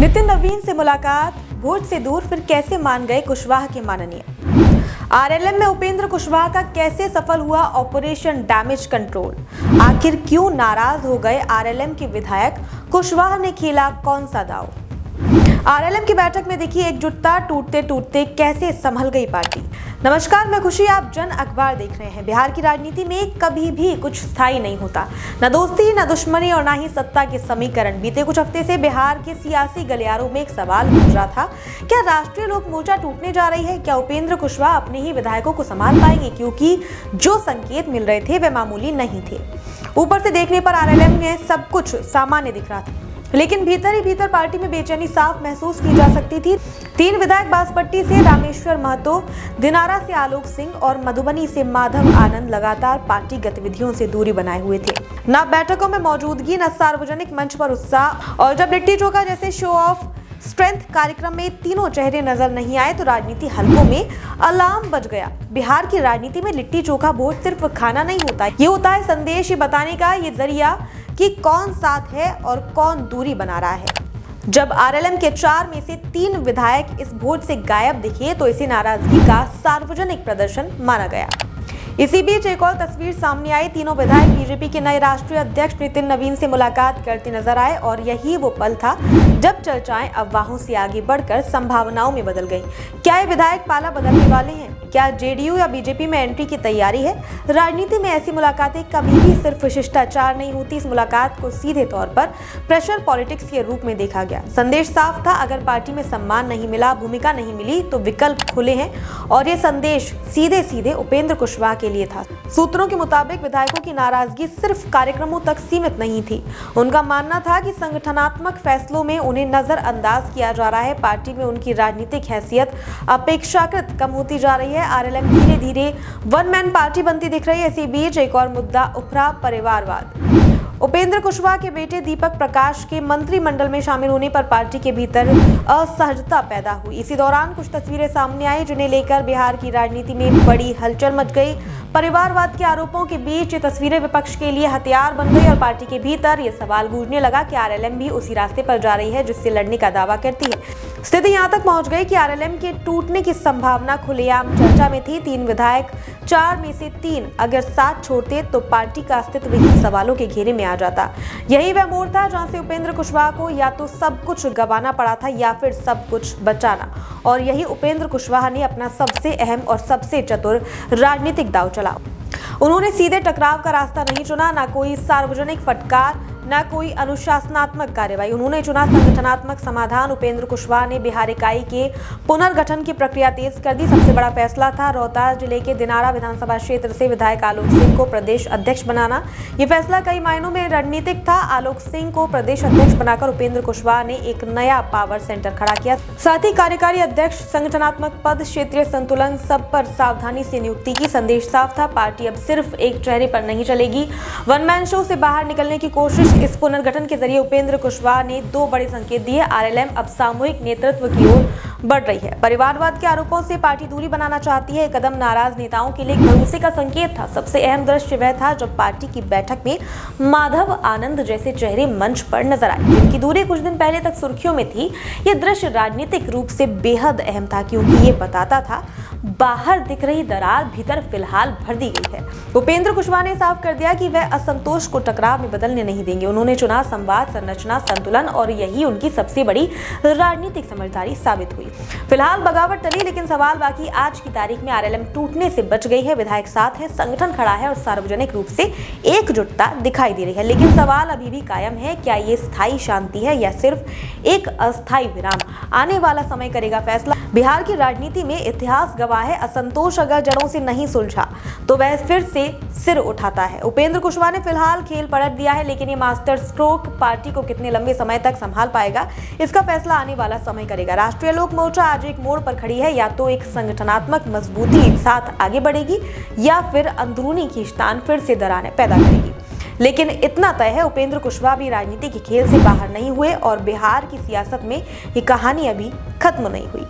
नितिन नवीन से मुलाकात, वोट से दूर फिर कैसे मान गए कुशवाहा के माननीय। आरएलएम में उपेंद्र कुशवाहा का कैसे सफल हुआ ऑपरेशन डैमेज कंट्रोल। आखिर क्यों नाराज हो गए आरएलएम के विधायक, कुशवाहा ने खेला कौन सा दांव। आरएलएम की बैठक में दिखी एकजुटता, टूटते टूटते कैसे संभल गई पार्टी। नमस्कार, मैं खुशी, आप जन अखबार देख रहे हैं। बिहार की राजनीति में कभी भी कुछ स्थायी नहीं होता, न दोस्ती न दुश्मनी और न ही सत्ता के समीकरण। बीते कुछ हफ्ते से बिहार के सियासी गलियारों में एक सवाल गूंज रहा था, क्या राष्ट्रीय लोक मोर्चा टूटने जा रही है? क्या उपेंद्र कुशवाहा अपने ही विधायकों को संभाल पाएंगे? क्योंकि जो संकेत मिल रहे थे वे मामूली नहीं थे। ऊपर से देखने पर आरएलएम में सब कुछ सामान्य दिख रहा था, लेकिन भीतर ही भीतर पार्टी में बेचैनी साफ महसूस की जा सकती थी। 3 विधायक बांसपट्टी से रामेश्वर महतो, दिनारा से आलोक सिंह और मधुबनी से माधव आनंद लगातार पार्टी गतिविधियों से दूरी बनाए हुए थे। न बैठकों में मौजूदगी, न सार्वजनिक मंच पर उत्साह, और जब लिट्टी चोखा जैसे शो ऑफ स्ट्रेंथ कार्यक्रम में तीनों चेहरे नजर नहीं आए तो राजनीति हलकों में अलार्म बज गया। बिहार की राजनीति में लिट्टी चोखा वोट सिर्फ खाना नहीं होता, ये होता है संदेश, ये बताने का ये जरिया कि कौन साथ है और कौन दूरी बना रहा है। जब आरएलएम के 4 में से 3 विधायक इस वोट से गायब दिखे तो इसे नाराजगी का सार्वजनिक प्रदर्शन माना गया। इसी बीच एक और तस्वीर सामने आई। तीनों विधायक बीजेपी के नए राष्ट्रीय अध्यक्ष नितिन नवीन से मुलाकात करते नजर आए और यही वो पल था जब चर्चाएं अफवाहों से आगे बढ़कर संभावनाओं में बदल गई। क्या ये विधायक पाला बदलने वाले हैं? क्या जेडीयू या बीजेपी में एंट्री की तैयारी है? राजनीति में ऐसी मुलाकातें कभी भी सिर्फ शिष्टाचार नहीं होती। इस मुलाकात को सीधे तौर पर प्रेशर पॉलिटिक्स के रूप में देखा गया। संदेश साफ था, अगर पार्टी में सम्मान नहीं मिला, भूमिका नहीं मिली तो विकल्प खुले हैं, और ये संदेश सीधे सीधे उपेंद्र कुशवाहा के लिए था। सूत्रों के मुताबिक विधायकों की नाराजगी सिर्फ कार्यक्रमों तक सीमित नहीं थी। उनका मानना था कि संगठनात्मक फैसलों में उन्हें नजरअंदाज किया जा रहा है। पार्टी में उनकी राजनीतिक हैसियत अपेक्षाकृत कम होती जा रही है। आरएलएम धीरे धीरे वन मैन पार्टी बनती दिख रही है। इसी बीच एक और मुद्दा उभरा, परिवारवाद। उपेंद्र कुशवाहा के बेटे दीपक प्रकाश के मंत्रिमंडल में शामिल होने पर पार्टी के भीतर असहजता पैदा हुई। इसी दौरान कुछ तस्वीरें सामने आई जिन्हें लेकर बिहार की राजनीति में बड़ी हलचल मच गई। परिवारवाद के आरोपों के बीच ये तस्वीरें विपक्ष के लिए हथियार बन गई और पार्टी के भीतर ये सवाल गूंजने लगा कि आरएलएम भी उसी रास्ते पर जा रही है जिससे लड़ने का दावा करती है। स्थिति यहाँ तक पहुंच गई कि आरएलएम के टूटने की संभावना खुलेआम चर्चा में थी। 3 विधायक 4 में से 3 अगर साथ छोड़ते तो पार्टी का अस्तित्व ही सवालों के घेरे में आ जाता। यही वह मोड़ था जहां से उपेंद्र कुशवाहा को या तो सब कुछ गंवाना पड़ा था या फिर सब कुछ बचाना, और यही उपेंद्र कुशवाहा ने अपना सबसे अहम और सबसे चतुर राजनीतिक दांव चला। उन्होंने सीधे टकराव का रास्ता नहीं चुना, ना कोई सार्वजनिक फटकार, न कोई अनुशासनात्मक कार्रवाई। उन्होंने चुना संगठनात्मक समाधान। उपेंद्र कुशवाहा ने बिहार इकाई के पुनर्गठन की प्रक्रिया तेज कर दी। सबसे बड़ा फैसला था रोहतास जिले के दिनारा विधानसभा क्षेत्र से विधायक आलोक सिंह को प्रदेश अध्यक्ष बनाना। ये फैसला कई मायनों में रणनीतिक था। आलोक सिंह को प्रदेश अध्यक्ष बनाकर उपेंद्र कुशवाहा ने एक नया पावर सेंटर खड़ा किया। साथ ही कार्यकारी अध्यक्ष, संगठनात्मक पद, क्षेत्रीय संतुलन, सब पर सावधानी से नियुक्ति की। संदेश साफ था, पार्टी अब सिर्फ एक चेहरे पर नहीं चलेगी। वन मैन शो से बाहर निकलने की कोशिश। इस पुनर्गठन के जरिए उपेंद्र कुशवाहा ने 2 बड़े संकेत दिए। आरएलएम अब सामूहिक नेतृत्व की ओर बढ़ रही है। परिवारवाद के आरोपों से पार्टी दूरी बनाना चाहती है। कदम नाराज नेताओं के लिए भरोसे का संकेत था। सबसे अहम दृश्य वह था जब पार्टी की बैठक में माधव आनंद जैसे चेहरे मंच पर नजर आए, जिनकी दूरी कुछ दिन पहले तक सुर्खियों में थी। यह दृश्य राजनीतिक रूप से बेहद अहम था क्योंकि ये बताता था बाहर दिख रही दरार भीतर फिलहाल भर दी गई है। उपेंद्र कुशवाहा ने साफ कर दिया कि वह असंतोष को टकराव में बदलने नहीं देंगे। उन्होंने चुना संवाद, संरचना, संतुलन, और यही उनकी सबसे बड़ी राजनीतिक समझदारी साबित हुई। फिलहाल बगावत टली, लेकिन सवाल बाकी। आज की तारीख में आरएलएम टूटने से बच गई है। विधायक साथ है, संगठन खड़ा है और सार्वजनिक रूप से एकजुटता दिखाई दे रही है। लेकिन सवाल अभी भी कायम है, क्या ये स्थायी शांति है या सिर्फ एक अस्थायी विराम? आने वाला समय करेगा फैसला। बिहार की राजनीति में इतिहास गवाह है, असंतोष अगर जड़ों से नहीं सुलझा तो वह फिर से सिर उठाता है। उपेंद्र कुशवाहा ने फिलहाल खेल पलट दिया है, लेकिन ये मास्टर स्ट्रोक पार्टी को कितने लंबे समय तक संभाल पाएगा, इसका फैसला आने वाला समय करेगा। राष्ट्रीय लोक मोर्चा आज एक मोड़ पर खड़ी है। या तो एक संगठनात्मक मजबूती एक साथ आगे बढ़ेगी या फिर अंदरूनी खींचतान फिर से दरारें पैदा करेगी। लेकिन इतना तय है, उपेंद्र कुशवाहा भी राजनीति के खेल से बाहर नहीं हुए और बिहार की सियासत में ये कहानी अभी खत्म नहीं हुई।